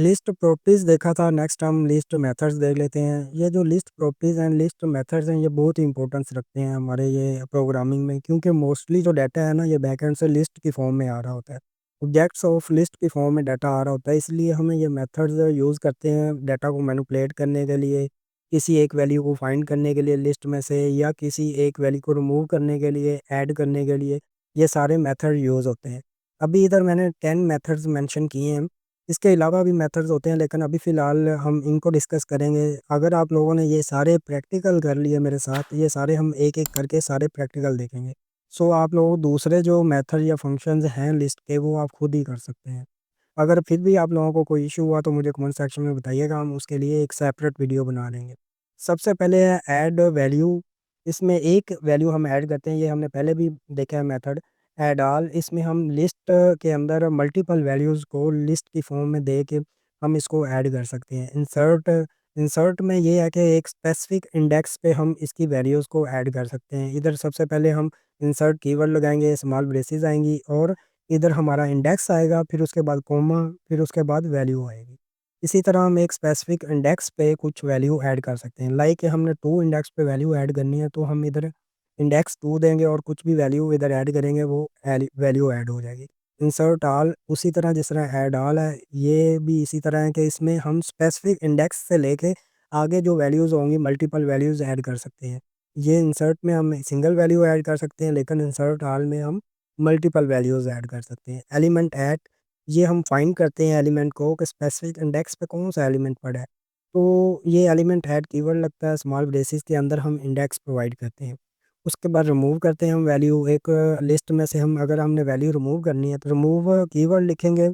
List properties देखा था, next हम लिस्ट मेथड्स देख लेते हैं। ये जो list properties and list methods हैं, ये बहुत ही इंपॉर्टेंस रखते हैं हमारे ये प्रोग्रामिंग में, क्योंकि मोस्टली जो डाटा है ना, ये बैकएंड से लिस्ट की फॉर्म में आ रहा होता है। ऑब्जेक्ट्स ऑफ लिस्ट की फॉर्म में डाटा आ रहा होता है, इसलिए हमें ये मेथड्स यूज़ करते हैं डाटा को मैनिपुलेट करने के लिए, किसी एक वैल्यू को फाइंड करने के लिए लिस्ट में से, या किसी एक वैल्यू को रिमूव करने के लिए, ऐड करने के लिए। ये सारे मेथड यूज़ होते हैं। अभी इधर मैंने 10 मेथड्स मेंशन किए हैं। इसके अलावा भी मेथड्स होते हैं, लेकिन अभी फ़िलहाल हम इनको डिस्कस करेंगे। अगर आप लोगों ने ये सारे प्रैक्टिकल कर लिए मेरे साथ, ये सारे हम एक-एक करके सारे प्रैक्टिकल देखेंगे। सो आप लोग दूसरे जो मेथड या फंक्शंस हैं लिस्ट के, वो आप खुद ही कर सकते हैं। अगर फिर भी आप लोगों को कोई इश्यू हुआ तो मुझे कमेंट सेक्शन में बताइएगा, हम उसके लिए एक सेपरेट वीडियो बना देंगे। सबसे पहले है ऐड वैल्यू। इसमें एक वैल्यू हम ऐड करते हैं, ये हमने पहले भी देखा है मेथड ऐड ऑल। इसमें हम लिस्ट के अंदर मल्टीपल वैल्यूज़ को लिस्ट की फॉर्म में दे के हम इसको ऐड कर सकते हैं। इंसर्ट इंसर्ट में ये है कि एक स्पेसिफिक इंडेक्स पे हम इसकी वैल्यूज़ को ऐड कर सकते हैं। इधर सबसे पहले हम इंसर्ट कीवर्ड लगाएंगे, स्मॉल ब्रेसेस आएंगी, और इधर हमारा इंडेक्स आएगा, फिर उसके बाद कॉमा, फिर उसके बाद वैल्यू आएगी। इसी तरह हम एक स्पेसिफिक इंडेक्स पे कुछ वैल्यू ऐड कर सकते हैं। लाइक हमने 2 इंडेक्स पे वैल्यू ऐड करनी है, तो हम इधर इंडेक्स 2 देंगे और कुछ भी वैल्यू इधर ऐड करेंगे, वो वैल्यू ऐड हो जाएगी। इंसर्ट ऑल उसी तरह जिस तरह ऐड ऑल है, ये भी इसी तरह है कि इसमें हम स्पेसिफिक इंडेक्स से लेके आगे जो वैल्यूज़ होंगी मल्टीपल वैल्यूज़ ऐड कर सकते हैं। ये इंसर्ट में हम सिंगल वैल्यू ऐड कर सकते हैं, लेकिन इंसर्ट ऑल में हम मल्टीपल वैल्यूज़ ऐड कर सकते हैं। एलिमेंट ऐड, ये हम फाइंड करते हैं एलिमेंट को कि स्पेसिफिक इंडेक्स पे कौन सा एलिमेंट पड़ा है। तो ये एलिमेंट ऐड कीवर्ड लगता है, स्मॉल ब्रेसेस के अंदर हम इंडेक्स प्रोवाइड करते हैं। उसके बाद रिमूव करते हैं हम वैल्यू। एक लिस्ट में से हम अगर हमने वैल्यू रिमूव करनी है तो रिमूव कीवर्ड लिखेंगे,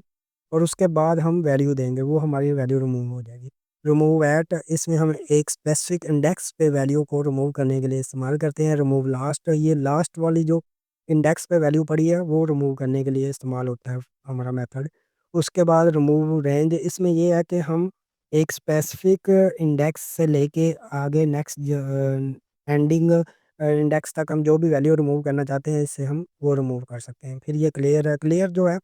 और उसके बाद हम वैल्यू देंगे, वो हमारी वैल्यू रिमूव हो जाएगी। रिमूव एट, इसमें हम एक स्पेसिफिक इंडेक्स पे वैल्यू को रिमूव करने के लिए इस्तेमाल करते हैं। रिमूव लास्ट, ये लास्ट वाली जो इंडेक्स पे वैल्यू पड़ी है वो रिमूव करने के लिए इस्तेमाल होता है हमारा मेथड। उसके बाद रिमूव रेंज, इसमें ये है कि हम एक स्पेसिफिक इंडेक्स से लेके आगे नेक्स्ट एंडिंग इंडेक्स तक हम जो भी वैल्यू रिमूव करना चाहते हैं, इससे हम वो रिमूव कर सकते हैं। फिर ये क्लियर है, क्लियर जो है,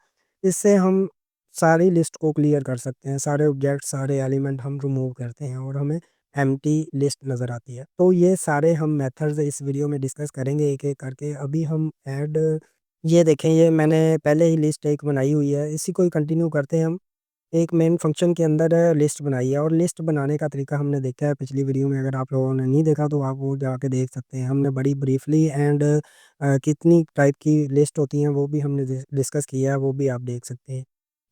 इससे हम सारी लिस्ट को क्लियर कर सकते हैं, सारे ऑब्जेक्ट सारे एलिमेंट हम रिमूव करते हैं और हमें एम्प्टी लिस्ट नज़र आती है। तो ये सारे हम मेथड्स इस वीडियो में डिस्कस करेंगे एक एक करके। अभी हम ऐड, ये देखें, ये मैंने पहले ही लिस्ट एक बनाई हुई है, इसी को ही कंटिन्यू करते हैं हम। एक मेन फंक्शन के अंदर लिस्ट बनाई है, और लिस्ट बनाने का तरीका हमने देखा है पिछली वीडियो में। अगर आप लोगों ने नहीं देखा तो आप वो जाके देख सकते हैं। हमने बड़ी ब्रीफली एंड कितनी टाइप की लिस्ट होती हैं वो भी हमने डिस्कस किया है, वो भी आप देख सकते हैं।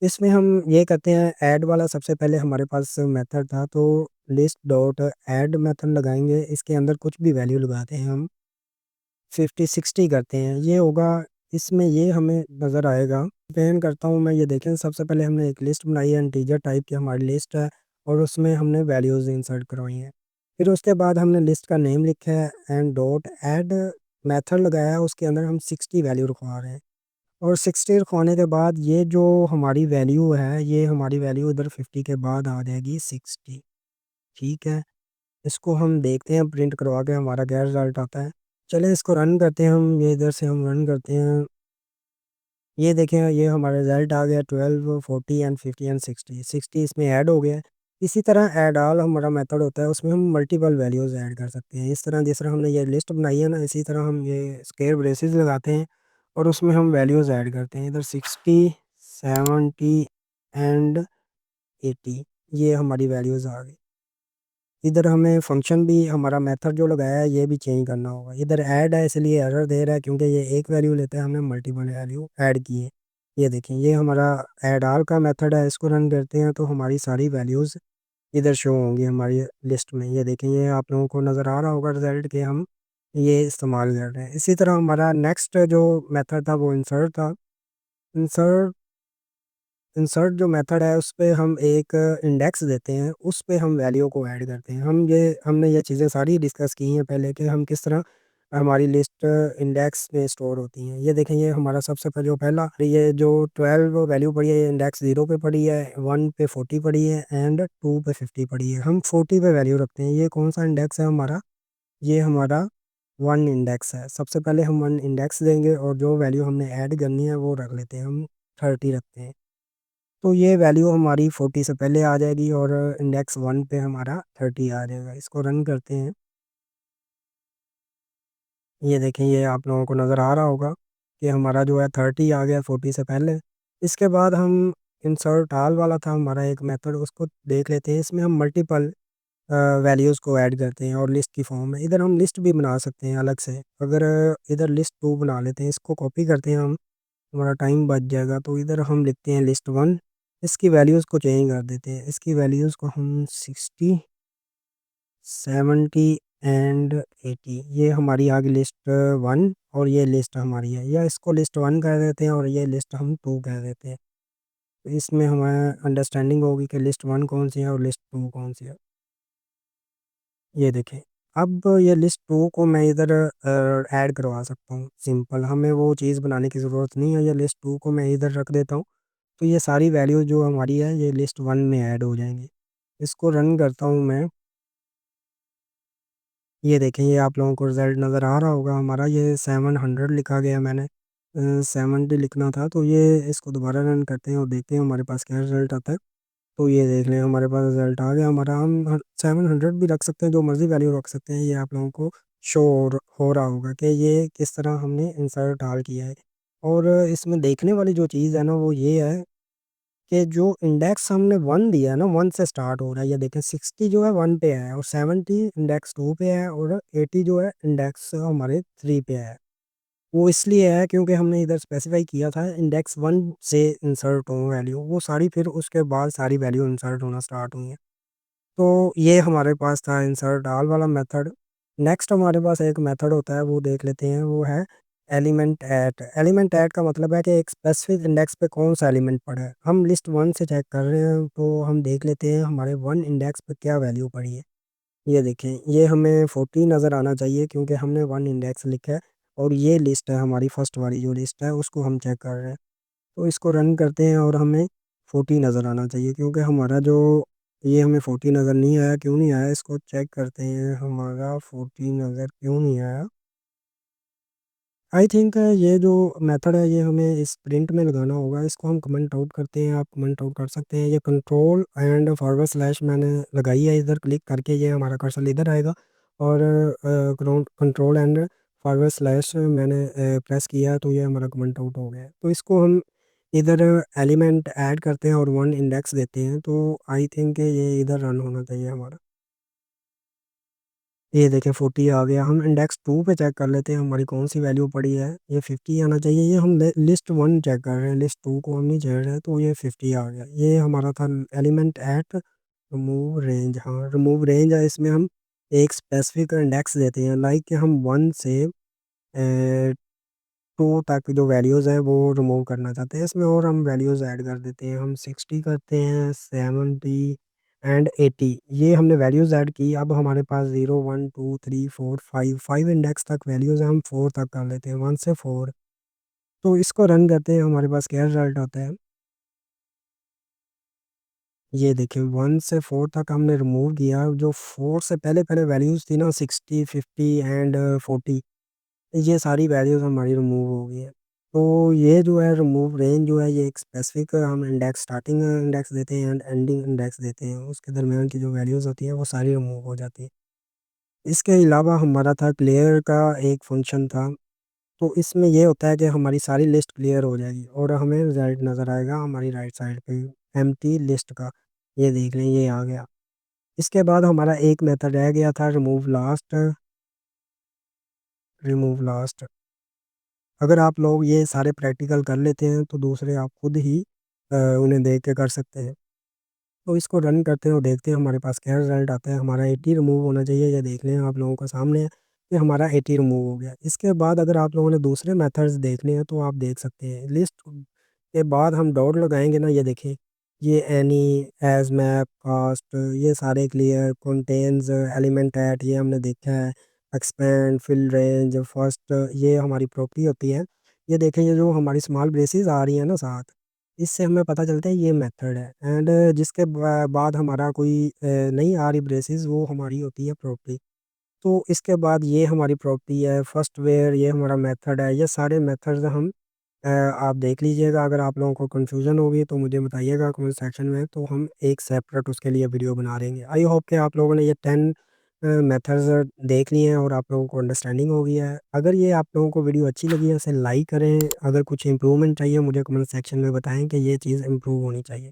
इसमें हम ये करते हैं ऐड वाला, सबसे पहले हमारे पास मेथड था, तो लिस्ट डॉट ऐड मेथड लगाएंगे। इसके अंदर कुछ भी वैल्यू लगाते हैं हम, 50-60 करते हैं, ये होगा। इसमें ये हमें नज़र आएगा। पेन करता हूँ मैं, ये देखें, सबसे पहले हमने एक लिस्ट बनाई है, इंटीजर टाइप की हमारी लिस्ट है, और उसमें हमने वैल्यूज़ इंसर्ट करवाई हैं। फिर उसके बाद हमने लिस्ट का नेम लिखा है एंड डॉट ऐड मेथड लगाया है, उसके अंदर हम 60 वैल्यू रखवा रहे हैं। और 60 रखवाने के बाद ये जो हमारी वैल्यू है, ये हमारी वैल्यू इधर 50 के बाद आ जाएगी 60। ठीक है, इसको हम देखते हैं, प्रिंट करवा के हमारा क्या रिज़ल्ट आता है। चलें इसको रन करते हैं हम, ये इधर से हम रन करते हैं। ये देखें, ये हमारा रिज़ल्ट आ गया 12, 40 एंड 50 एंड 60। 60 इसमें ऐड हो गया है। इसी तरह ऐड ऑल हमारा मेथड होता है, उसमें हम मल्टीपल वैल्यूज़ ऐड कर सकते हैं। इस तरह जिस तरह हमने ये लिस्ट बनाई है ना, इसी तरह हम ये स्क्वायर ब्रेसेस लगाते हैं और उसमें हम वैल्यूज़ ऐड करते हैं। इधर 60, 70 एंड 80, ये हमारी वैल्यूज़ आ गई। इधर हमें फंक्शन भी, हमारा मेथड जो लगाया है ये भी चेंज करना होगा। इधर ऐड है इसलिए एरर दे रहा है, क्योंकि ये एक वैल्यू लेता है, हमने मल्टीपल वैल्यू ऐड की है। ये देखें, ये हमारा ऐड ऑल का मेथड है, इसको रन करते हैं तो हमारी सारी वैल्यूज़ इधर शो होंगी हमारी लिस्ट में। ये देखें, ये आप लोगों को नज़र आ रहा होगा रिजल्ट के हम ये इस्तेमाल कर रहे हैं। इसी तरह हमारा नेक्स्ट जो मेथड था वो इंसर्ट था। इंसर्ट इंसर्ट जो मेथड है उस पे हम एक इंडेक्स देते हैं, उस पे हम वैल्यू को ऐड करते हैं। हमने ये चीज़ें सारी डिस्कस की हैं पहले कि हम किस तरह हमारी लिस्ट इंडेक्स में स्टोर होती हैं। ये देखें, ये हमारा सबसे पहले जो पहला, ये जो 12 वैल्यू पड़ी है, ये इंडेक्स 0 पे पड़ी है, 1 पे 40 पड़ी है एंड 2 पे 50 पड़ी है। हम 40 पे वैल्यू रखते हैं। ये कौन सा इंडेक्स है हमारा? ये हमारा 1 इंडेक्स है। सबसे पहले हम 1 इंडेक्स देंगे और जो वैल्यू हमने ऐड करनी है वो रख लेते हैं, हम 30 रखते हैं। तो ये वैल्यू हमारी 40 से पहले आ जाएगी और इंडेक्स 1 पे हमारा 30 आ जाएगा। इसको रन करते हैं। ये देखें, ये आप लोगों को नज़र आ रहा होगा कि हमारा जो है 30 आ गया 40 से पहले। इसके बाद हम इंसर्ट आल वाला था हमारा एक मेथड, उसको देख लेते हैं। इसमें हम मल्टीपल वैल्यूज़ को ऐड करते हैं और लिस्ट की फॉर्म में। इधर हम लिस्ट भी बना सकते हैं अलग से। अगर इधर लिस्ट 2 बना लेते हैं, इसको कॉपी करते हैं हम, हमारा टाइम बच जाएगा। तो इधर हम लिखते हैं लिस्ट 1। इसकी वैल्यूज़ को चेंज कर देते हैं। इसकी वैल्यूज़ को हम 60, 70 एंड 80, ये हमारी आ गई लिस्ट 1। और ये लिस्ट हमारी है, या इसको लिस्ट 1 कह देते हैं और ये लिस्ट हम 2 कह देते हैं। तो इसमें हमें अंडरस्टैंडिंग होगी कि लिस्ट 1 कौन सी है और लिस्ट 2 कौन सी है। ये देखें, अब ये लिस्ट 2 को मैं इधर ऐड करवा सकता हूँ। सिंपल, हमें वो चीज़ बनाने की ज़रूरत नहीं है। ये लिस्ट 2 को मैं इधर रख देता हूँ। तो ये सारी वैल्यू जो हमारी है ये लिस्ट 1 में ऐड हो जाएंगी। इसको रन करता हूँ मैं। ये देखें, ये आप लोगों को रिज़ल्ट नज़र आ रहा होगा। हमारा ये 700 लिखा गया, मैंने 70 लिखना था। तो ये इसको दोबारा रन करते हैं और देखते हैं हमारे पास क्या रिज़ल्ट आता है। तो ये देख लें, हमारे पास रिज़ल्ट आ गया हमारा। हम 700 भी रख सकते हैं, जो मर्ज़ी वैल्यू रख सकते हैं। ये आप लोगों को शो हो रहा होगा कि ये किस तरह हमने इंसर्ट डाल किया है। और इसमें देखने वाली जो चीज़ है ना, वो ये है कि जो इंडेक्स हमने 1 दिया है ना, 1 से स्टार्ट हो रहा है। ये देखें, 60 जो है 1 पे है और 70 इंडेक्स 2 पे है और 80 जो है इंडेक्स हमारे 3 पे है। वो इसलिए है क्योंकि हमने इधर स्पेसिफाई किया था इंडेक्स 1 से इंसर्ट हो वैल्यू, वो सारी फिर उसके बाद सारी वैल्यू इंसर्ट होना स्टार्ट हुई है। तो ये हमारे पास था इंसर्ट ऑल वाला मेथड। नेक्स्ट हमारे पास एक मेथड होता है, वो देख लेते हैं। वो है एलिमेंट ऐट। एलिमेंट ऐट का मतलब है कि एक स्पेसिफिक इंडेक्स पे कौन सा एलिमेंट पड़ा है। हम लिस्ट 1 से चेक कर रहे हैं, तो हम देख लेते हैं हमारे 1 इंडेक्स पे क्या वैल्यू पड़ी है। ये देखें, ये हमें 40 नज़र आना चाहिए क्योंकि हमने 1 इंडेक्स लिखा है। और ये लिस्ट है हमारी फर्स्ट वाली जो लिस्ट है, उसको हम चेक कर रहे हैं। तो इसको रन करते हैं और हमें 40 नज़र आना चाहिए क्योंकि हमारा जो ये हमें 40 नज़र नहीं आया। क्यों नहीं आया, इसको चेक करते हैं। हमारा 40 नज़र क्यों नहीं आया। आई थिंक ये जो मेथड है ये हमें इस प्रिंट में लगाना होगा। इसको हम कमेंट आउट करते हैं, आप कमेंट आउट कर सकते हैं। ये कंट्रोल एंड फॉरवर्ड स्लैश मैंने लगाई है, इधर क्लिक करके ये हमारा कर्सर इधर आएगा। और कंट्रोल एंड फॉरवर्ड स्लैश मैंने प्रेस किया तो ये हमारा कमेंट आउट हो गया है। तो इसको हम इधर एलिमेंट ऐड करते हैं और 1 इंडेक्स देते हैं। तो आई थिंक ये इधर रन होना चाहिए हमारा। ये देखें, 40 आ गया। हम इंडेक्स 2 पे चेक कर लेते हैं हमारी कौन सी वैल्यू पड़ी है। ये 50 आना चाहिए। ये हम लिस्ट 1 चेक कर रहे हैं, लिस्ट 2 को हम नहीं चेक रहे हैं। तो ये 50 आ गया। ये हमारा था एलिमेंट एट रिमूव रेंज। हाँ, रिमूव रेंज है। इसमें हम एक स्पेसिफिक इंडेक्स देते हैं, लाइक कि हम 1 से 2 तक जो वैल्यूज़ हैं वो रिमूव करना चाहते हैं। इसमें और हम वैल्यूज़ ऐड कर देते हैं। हम 60 करते हैं, 70 एंड 80, ये हमने वैल्यूज़ ऐड की। अब हमारे पास 0 1 2 3 4 5 5 इंडेक्स तक वैल्यूज़ हैं। हम 4 तक कर लेते हैं, 1 से 4। तो इसको रन करते हैं, हमारे पास क्या रिजल्ट आता है। ये देखिए, 1 से 4 तक हमने रिमूव किया। जो 4 से पहले पहले वैल्यूज़ थी ना, 60 50 एंड 40, ये सारी वैल्यूज़ हमारी रिमूव हो गई हैं। तो ये जो है रिमूव रेंज जो है, ये एक स्पेसिफिक हम इंडेक्स, स्टार्टिंग इंडेक्स देते हैं एंड एंडिंग इंडेक्स देते हैं। उसके दरमियान की जो वैल्यूज़ होती हैं वो सारी रिमूव हो जाती हैं। इसके अलावा हमारा था क्लियर का एक फंक्शन था। तो इसमें ये होता है कि हमारी सारी लिस्ट क्लियर हो जाएगी और हमें रिजल्ट नज़र आएगा हमारी राइट साइड पे एम्प्टी लिस्ट का। ये देख लें, ये आ गया। इसके बाद हमारा एक मेथड रह गया था रिमूव लास्ट। रिमूव लास्ट, अगर आप लोग ये सारे प्रैक्टिकल कर लेते हैं तो दूसरे आप खुद ही उन्हें देख के कर सकते हैं। तो इसको रन करते हैं और देखते हैं हमारे पास क्या रिज़ल्ट आता है। हमारा 80 रिमूव होना चाहिए। ये देख लें, आप लोगों के सामने है कि हमारा 80 रिमूव हो गया। इसके बाद अगर आप लोगों ने दूसरे मेथड्स देखने हैं तो आप देख सकते हैं। लिस्ट के बाद हम डॉट लगाएंगे ना, ये देखें, ये एनी, एज मैप, कास्ट, ये सारे क्लियर, कंटेन्स, एलिमेंट एट, ये हमने देखा है। एक्सपेंड, फिल रेंज, फर्स्ट, ये हमारी प्रॉपर्टी होती है। ये देखें, ये जो हमारी स्मॉल ब्रेसेस आ रही हैं ना साथ, इससे हमें पता चलता है ये मेथड है। एंड जिसके बाद हमारा कोई नहीं आ रही ब्रेसेस, वो हमारी होती है प्रॉपर्टी। तो इसके बाद ये हमारी प्रॉपर्टी है। फर्स्ट वेयर, ये हमारा मेथड है। ये सारे मेथड्स हम आप देख लीजिएगा। अगर आप लोगों को कन्फ्यूज़न होगी तो मुझे बताइएगा कमेंट सेक्शन में, तो हम एक सेपरेट उसके लिए वीडियो बना देंगे। आई होप कि आप लोगों ने ये 10 मेथड्स देख लिए हैं और आप लोगों को अंडरस्टैंडिंग हो गया है। अगर ये आप लोगों को वीडियो अच्छी लगी है इसे लाइक करें। अगर कुछ इम्प्रूवमेंट चाहिए मुझे कमेंट सेक्शन में बताएं कि ये चीज़ इम्प्रूव होनी चाहिए।